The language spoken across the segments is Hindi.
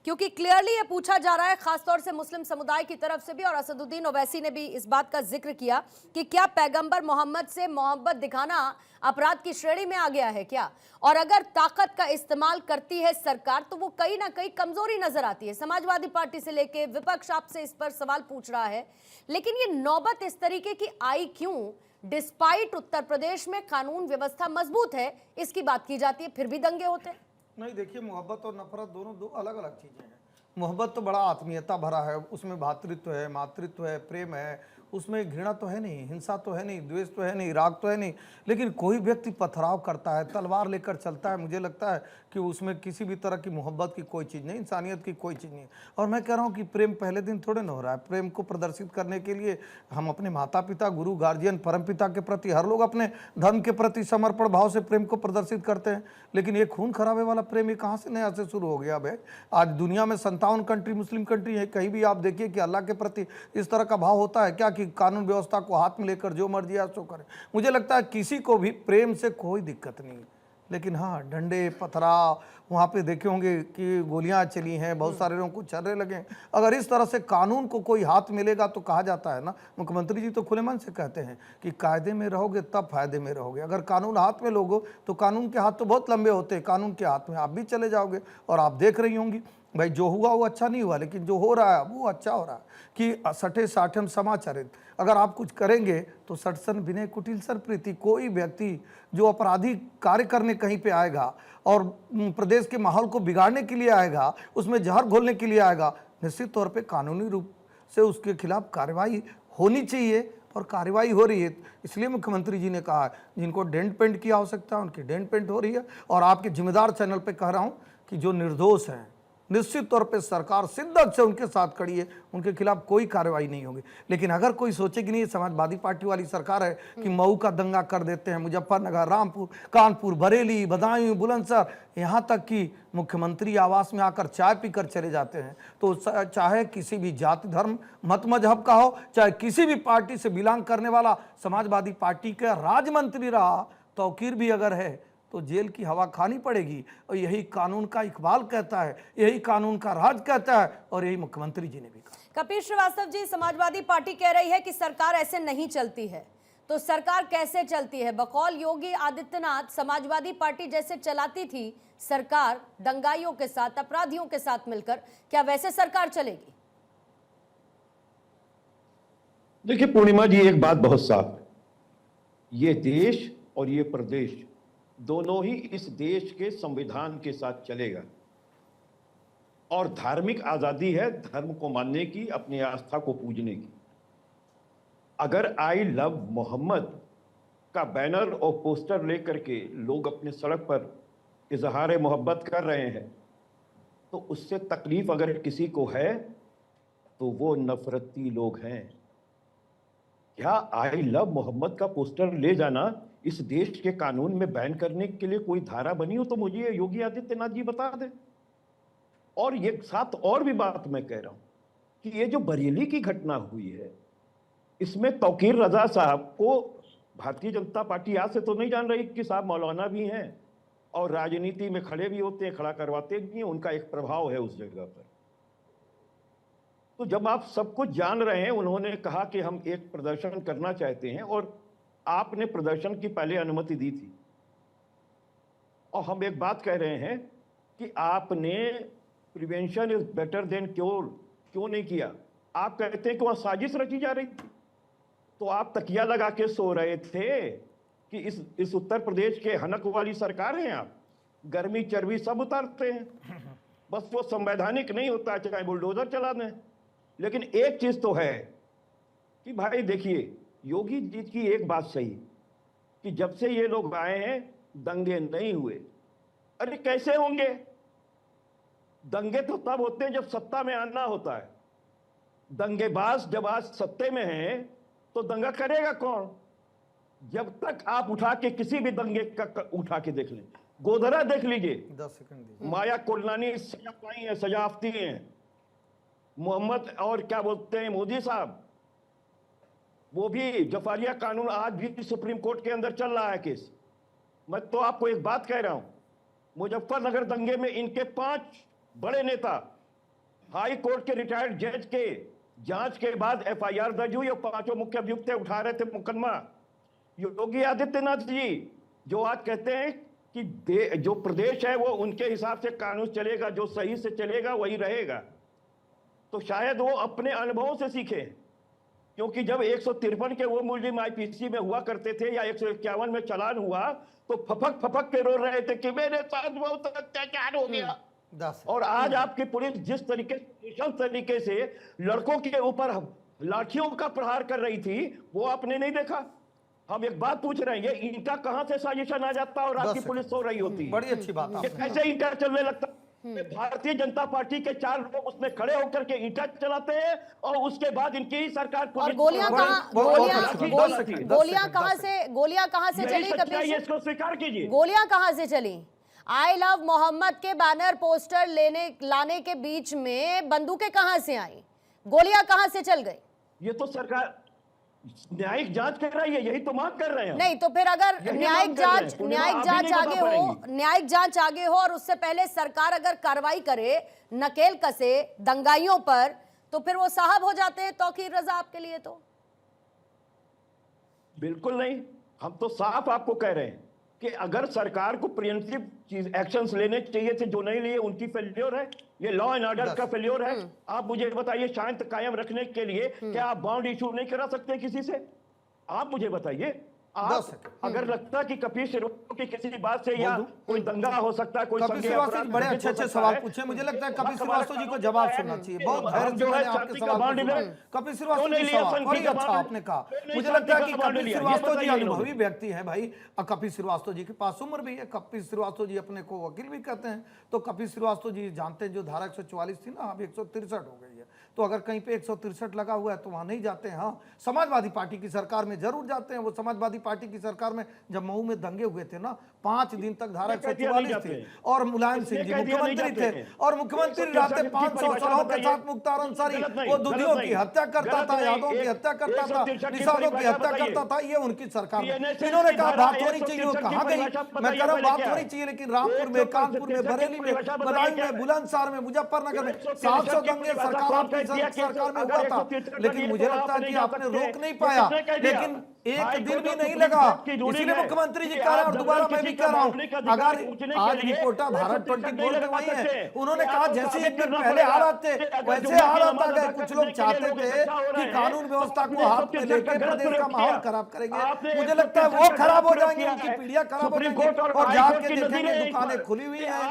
क्योंकि क्लियरली ये पूछा जा रहा है खासतौर से मुस्लिम समुदाय की तरफ से भी, और असदुद्दीन ओवैसी ने भी इस बात का जिक्र किया कि क्या पैगंबर मोहम्मद से मोहब्बत दिखाना अपराध की श्रेणी में आ गया है क्या? और अगर ताकत का इस्तेमाल करती है सरकार तो वो कहीं ना कहीं कमजोरी नजर आती है। समाजवादी पार्टी से लेके विपक्ष आपसे इस पर सवाल पूछ रहा है, लेकिन ये नौबत इस तरीके की आई क्यों? डिस्पाइट उत्तर प्रदेश में कानून व्यवस्था मजबूत है, इसकी बात की जाती है, फिर भी दंगे होते हैं। नहीं, देखिए, मोहब्बत और नफरत दोनों दो अलग अलग चीज़ें हैं। मोहब्बत तो बड़ा आत्मीयता भरा है, उसमें भातृत्व है, मातृत्व है, प्रेम है, उसमें घृणा तो है नहीं, हिंसा तो है नहीं, द्वेष तो है नहीं, राग तो है नहीं। लेकिन कोई व्यक्ति पथराव करता है, तलवार लेकर चलता है, मुझे लगता है कि उसमें किसी भी तरह की मोहब्बत की कोई चीज़ नहीं, इंसानियत की कोई चीज़ नहीं। और मैं कह रहा हूँ कि प्रेम पहले दिन थोड़े ना हो रहा है। प्रेम को प्रदर्शित करने के लिए हम अपने माता पिता, गुरु, गार्जियन, परमपिता के प्रति, हर लोग अपने धर्म के प्रति समर्पण भाव से प्रेम को प्रदर्शित करते हैं। लेकिन ये खून खराबे वाला प्रेम ये कहाँ से नया से शुरू हो गया? भाई, आज दुनिया में 57 कंट्री मुस्लिम कंट्री है, कहीं भी आप देखिए कि अल्लाह के प्रति इस तरह का भाव होता है क्या कि कानून व्यवस्था को हाथ में लेकर जो मर्जी है सो करे? मुझे लगता है किसी को भी प्रेम से कोई दिक्कत नहीं, लेकिन हाँ, डंडे पथराव, वहाँ पे देखे होंगे कि गोलियां चली हैं, बहुत सारे लोगों को छर्रे लगे। अगर इस तरह से कानून को कोई हाथ मिलेगा तो कहा जाता है ना, मुख्यमंत्री जी तो खुले मन से कहते हैं कि कायदे में रहोगे तब फायदे में रहोगे। अगर कानून हाथ में लोगो तो कानून के हाथ तो बहुत लंबे होते हैं, कानून के हाथ में आप भी चले जाओगे। और आप देख रही होंगी भाई, जो हुआ वो अच्छा नहीं हुआ, लेकिन जो हो रहा है वो अच्छा हो रहा है कि सठे साठम समाचरित। अगर आप कुछ करेंगे तो सटसन विनय कुटिल सर प्रीति। कोई व्यक्ति जो अपराधी कार्य करने कहीं पे आएगा और प्रदेश के माहौल को बिगाड़ने के लिए आएगा, उसमें जहर घोलने के लिए आएगा, निश्चित तौर पे कानूनी रूप से उसके खिलाफ कार्रवाई होनी चाहिए, और कार्रवाई हो रही है। इसलिए मुख्यमंत्री जी ने कहा जिनको डेंट पेंट की आवश्यकता है उनकी डेंट पेंट हो रही है। और आपके जिम्मेदार चैनल पे कह रहा हूँ कि जो निर्दोष हैं निश्चित तौर पे सरकार शिद्दत से उनके साथ खड़ी है, उनके खिलाफ कोई कार्रवाई नहीं होगी। लेकिन अगर कोई सोचे कि नहीं, समाजवादी पार्टी वाली सरकार है कि मऊ का दंगा कर देते हैं, मुजफ्फरनगर, रामपुर, कानपुर, बरेली, बदायूं, बुलंदशहर, यहाँ तक कि मुख्यमंत्री आवास में आकर चाय पीकर चले जाते हैं, तो चाहे किसी भी जाति, धर्म, मत, मजहब का हो, चाहे किसी भी पार्टी से बिलोंग करने वाला समाजवादी पार्टी का राज्य मंत्री रहा, तौकीर भी अगर है तो जेल की हवा खानी पड़ेगी। और यही कानून का इकबाल कहता है, यही कानून का राज कहता है, और यही मुख्यमंत्री जी ने भी कहा। कपिल श्रीवास्तव जी, समाजवादी पार्टी कह रही है कि सरकार ऐसे नहीं चलती है, तो सरकार कैसे चलती है? बकौल योगी आदित्यनाथ, समाजवादी पार्टी जैसे चलाती थी सरकार दंगाइयों के साथ, अपराधियों के साथ मिलकर, क्या वैसे सरकार चलेगी? देखिए पूर्णिमा जी, एक बात बहुत साफ है, ये देश और ये प्रदेश दोनों ही इस देश के संविधान के साथ चलेगा। और धार्मिक आजादी है धर्म को मानने की, अपनी आस्था को पूजने की। अगर आई लव मोहम्मद का बैनर और पोस्टर लेकर के लोग अपने सड़क पर इजहार मोहब्बत कर रहे हैं, तो उससे तकलीफ अगर किसी को है तो वो नफरती लोग हैं। क्या आई लव मोहम्मद का पोस्टर ले जाना इस देश के कानून में बैन करने के लिए कोई धारा बनी हो तो मुझे योगी आदित्यनाथ जी बता दें। और ये साथ और भी बात मैं कह रहा हूं कि ये जो बरेली की घटना हुई है, इसमें तौकीर रजा साहब को भारतीय जनता पार्टी आज से तो नहीं जान रही कि साहब मौलाना भी हैं और राजनीति में खड़े भी होते हैं, खड़ा करवाते भी हैं, उनका एक प्रभाव है उस जगह पर। तो जब आप सब कुछ जान रहे हैं, उन्होंने कहा कि हम एक प्रदर्शन करना चाहते हैं और आपने प्रदर्शन की पहले अनुमति दी थी, और हम एक बात कह रहे हैं कि आपने prevention is better than cure क्यों नहीं किया? आप कहते हैं कि वहां साजिश रची जा रही थी, तो आप तकिया लगा के सो रहे थे कि इस उत्तर प्रदेश के हनक वाली सरकार है। आप गर्मी चर्बी सब उतारते हैं, बस वो संवैधानिक नहीं होता चाहे बुलडोजर चला दें। लेकिन एक चीज तो है कि भाई देखिए, योगी जी की एक बात सही कि जब से ये लोग आए हैं दंगे नहीं हुए। अरे कैसे होंगे? दंगे तो तब होते हैं जब सत्ता में आना होता है। दंगेबाज जब आज सत्ते में हैं तो दंगा करेगा कौन? जब तक आप उठा के किसी भी दंगे का उठा के देख लें, गोधरा देख लीजिए, 10 सेकंड माया कोल्लानी सजा पाई है, सजाफती हैं। मोहम्मद और क्या बोलते हैं मोदी साहब, वो भी जफारिया कानून आज भी सुप्रीम कोर्ट के अंदर चल रहा है केस। मैं तो आपको एक बात कह रहा हूं, मुजफ्फरनगर दंगे में इनके 5 बड़े नेता हाई कोर्ट के रिटायर्ड जज के जांच के बाद एफआईआर दर्ज हुई और 5 मुख्य अभियुक्त थे, उठा रहे थे मुकदमा। योगी आदित्यनाथ जी जो आज कहते हैं कि जो प्रदेश है वो उनके हिसाब से कानून चलेगा, जो सही से चलेगा वही रहेगा, तो शायद वो अपने अनुभवों से सीखे। क्योंकि जब 153 के वो मुलजिम आईपीसी में हुआ करते थे या 151 में चालान हुआ तो फपक फपक के रो रहे थे कि मेरे साथ बहुत अत्याचार हो गया। और आज आपकी पुलिस जिस तरीके से लड़कों के ऊपर लाठियों का प्रहार कर रही थी वो आपने नहीं देखा। हम एक बात पूछ रहे हैं, ये ईंटा कहां से साजिशन आ जाता और आपकी पुलिस सो रही होती? बड़ी अच्छी बात ये कैसे ईंटा चलने लगता? भारतीय जनता पार्टी के 4 लोग उसमें खड़े होकर के ईंटा चलाते हैं और उसके बाद इनकी सरकार और गोलियां कहां से चली? कभी इसको स्वीकार कीजिए, गोलियां कहां से चली? आई लव मोहम्मद के बैनर पोस्टर लाने के बीच में बंदूकें कहां से आई? गोलियां कहां से चल गई? ये तो सरकार न्यायिक जांच कर रही है, यही तो मांग कर रहे हैं। नहीं तो फिर अगर न्यायिक जांच आगे हो और उससे पहले सरकार अगर कार्रवाई करे, नकेल कसे दंगाइयों पर, तो फिर वो साहब हो जाते हैं तौकीर रजा आपके लिए? तो बिल्कुल नहीं, हम तो साफ आपको कह रहे हैं कि अगर सरकार को प्रिवेंटिव एक्शंस लेने चाहिए थे, जो नहीं लिए उनकी फेल्योर है, ये लॉ एंड ऑर्डर का फेल्योर है। आप मुझे बताइए, शांत कायम रखने के लिए क्या आप बॉन्ड इशू नहीं करा सकते किसी से? आप मुझे बताइए, आप अगर लगता कि कपिल श्रीवास्तव की किसी बात से या कोई दंगा हो सकता है, कोई कपिल श्रीवास्तव जी बड़े अच्छे सवाल पूछे, मुझे लगता है कपिल श्रीवास्तव जी को जवाब सुनना चाहिए। बहुत धैर्य से मैंने आपके सवाल को सुना। कपिल श्रीवास्तव जी सवाल बड़ी अच्छा आपने कहा। मुझे लगता है कि कपिल श्रीवास्तव जी अनुभवी व्यक्ति है भाई, और कपिल श्रीवास्तव जी के पास उम्र भी है। कपिल श्रीवास्तव जी अपने को वकील भी कहते हैं, तो कपिल श्रीवास्तव जी जानते हैं जो धारा 144 थी ना, अब 163 हो गई है, तो अगर कहीं पे 163 लगा हुआ है तो वहां नहीं जाते हैं। हाँ, समाजवादी पार्टी की सरकार में जरूर जाते हैं। वो समाजवादी पार्टी की सरकार में जब मऊ में दंगे हुए थे ना, 5 दिन तक धारा 144 थी और मुलायम सिंह जी मुख्यमंत्री थे, और मुख्यमंत्री रहते 500 सलाहों के साथ मुख्तार अंसारी वो दुधियों की हत्या करता था, यादों की हत्या करता था, निषादों की हत्या करता था। ये उनकी सरकार में इन्होंने कहा बात होनी चाहिए, वो कहां गई? मैं कह रहा हूं बात होनी चाहिए, लेकिन रामपुर में, कानपुर में, बरेली में, बदायूं में, बुलंदशहर में, मुजफ्फरनगर में 700 दंगे सरकार आपकी सरकार में हुआ था, लेकिन मुझे लगता है कि आपने रोक नहीं पाया। लेकिन एक दिन भी नहीं लगा, इसीलिए मुख्यमंत्री जी कह रहे हैं और दोबारा मैं भी कह रहा हूं, अगर आज रिपोर्टर भारत 24 पे वही है, उन्होंने कहा जैसे एक दिन पहले हालात थे वैसे हालात आ गए। कुछ लोग चाहते थे कि कानून व्यवस्था को हाथ में लेकर प्रदेश का माहौल खराब करेंगे। मुझे लगता है वो खराब हो जाएंगे, उनकी पीढ़ियां खराब हो जाएंगी, और जाके देखेंगे दुकानें खुली हुई हैं,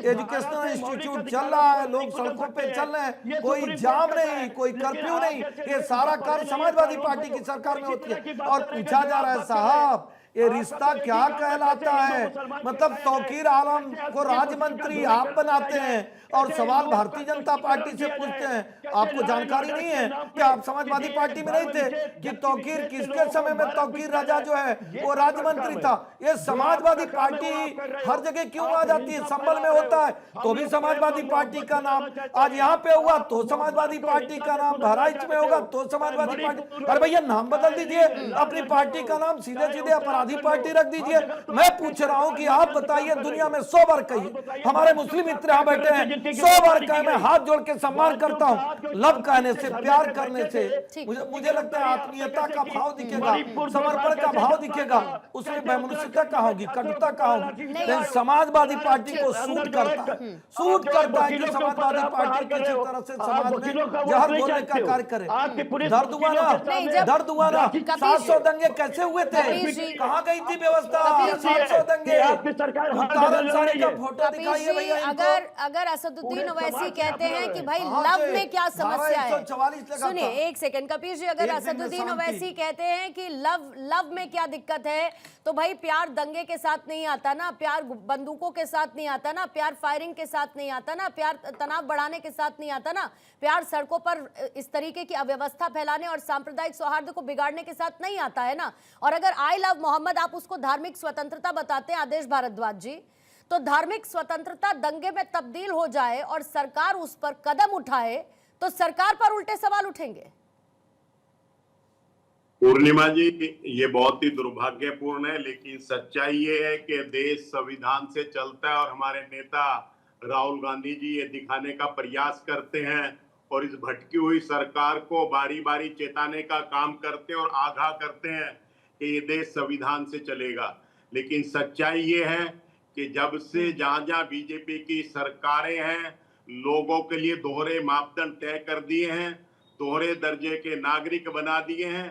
एजुकेशनल इंस्टीट्यूट चल रहा है, लोग सड़कों पे चल रहे हैं, कोई जाम नहीं, कोई कर्फ्यू नहीं। ये सारा कार्य समाजवादी पार्टी की सरकार में होती है। और पूछा जा रहा है साहब ये रिश्ता क्या कहलाता है? मतलब तौकीर आलम को राज्य मंत्री आप बनाते हैं और सवाल भारतीय जनता पार्टी से पूछते हैं। आपको जानकारी नहीं है कि आप समाजवादी पार्टी में नहीं थे कि तौकीर किसके समय में तौकीर राजा जो है वो राज्य मंत्री था? ये समाजवादी पार्टी हर जगह क्यों आ जाती है? संभल में होता है तो भी समाजवादी पार्टी का नाम, आज यहाँ पे हुआ तो समाजवादी पार्टी का नाम, बहराइच में होगा तो समाजवादी पार्टी। अरे भैया नाम बदल दीजिए, अपनी पार्टी का नाम सीधे सीधे अपराधी पार्टी रख दीजिए। मैं पूछ रहा हूं कि आप बताइए, दुनिया में 100 बार कहिए, हमारे मुस्लिम मित्र यहाँ बैठे हैं, 100 बार कहे, मैं हाथ जोड़ के सम्मान करता हूं। लव कहने से, प्यार करने से मुझे लगता है आत्मीयता का भाव दिखेगा, समर्पण का भाव दिखेगा, उसमें वैमनस्यता का होगी, कटुता का होगी। लेकिन समाजवादी पार्टी को सूट करता है कि समाजवादी पार्टी किसी तरह से समाज में जहर घोलने का कार्य करे। दर्द हुआ ना 700 दंगे कैसे हुए थे? कहाँ गई थी व्यवस्था? 700 दंगे आपकी सरकार का फोटो दिखाइए भैया। अगर असदुद्दीन ओवैसी कहते हैं कि भाई लव में क्या समस्या है, सुनिए एक सेकंड कपिल जी, अगर असदुद्दीन ओवैसी कहते हैं कि लव में क्या दिक्कत है, तो भाई प्यार दंगे के साथ नहीं आता ना, प्यार बंदूकों के साथ नहीं आता ना, प्यार फायरिंग के साथ नहीं आता ना, प्यार तनाव बढ़ाने के साथ नहीं आता ना, प्यार सड़कों पर इस तरीके की अव्यवस्था फैलाने और सांप्रदायिक सौहार्द को बिगाड़ने के साथ नहीं आता है ना। और अगर आई लव मोहम्मद आप उसको धार्मिक स्वतंत्रता बताते हैं आदेश भारद्वाज जी, तो धार्मिक स्वतंत्रता दंगे में तब्दील हो जाए और सरकार उस पर कदम उठाए तो सरकार पर उल्टे सवाल उठेंगे। पूर्णिमा जी, ये बहुत ही दुर्भाग्यपूर्ण है, लेकिन सच्चाई ये है कि देश संविधान से चलता है और हमारे नेता राहुल गांधी जी ये दिखाने का प्रयास करते हैं और इस भटकी हुई सरकार को बारी बारी चेताने का काम करते हैं और आगाह करते हैं कि ये देश संविधान से चलेगा। लेकिन सच्चाई ये है कि जब से जहां जहां बीजेपी की सरकारें हैं, लोगों के लिए दोहरे मापदंड तय कर दिए हैं, दोहरे दर्जे के नागरिक बना दिए हैं,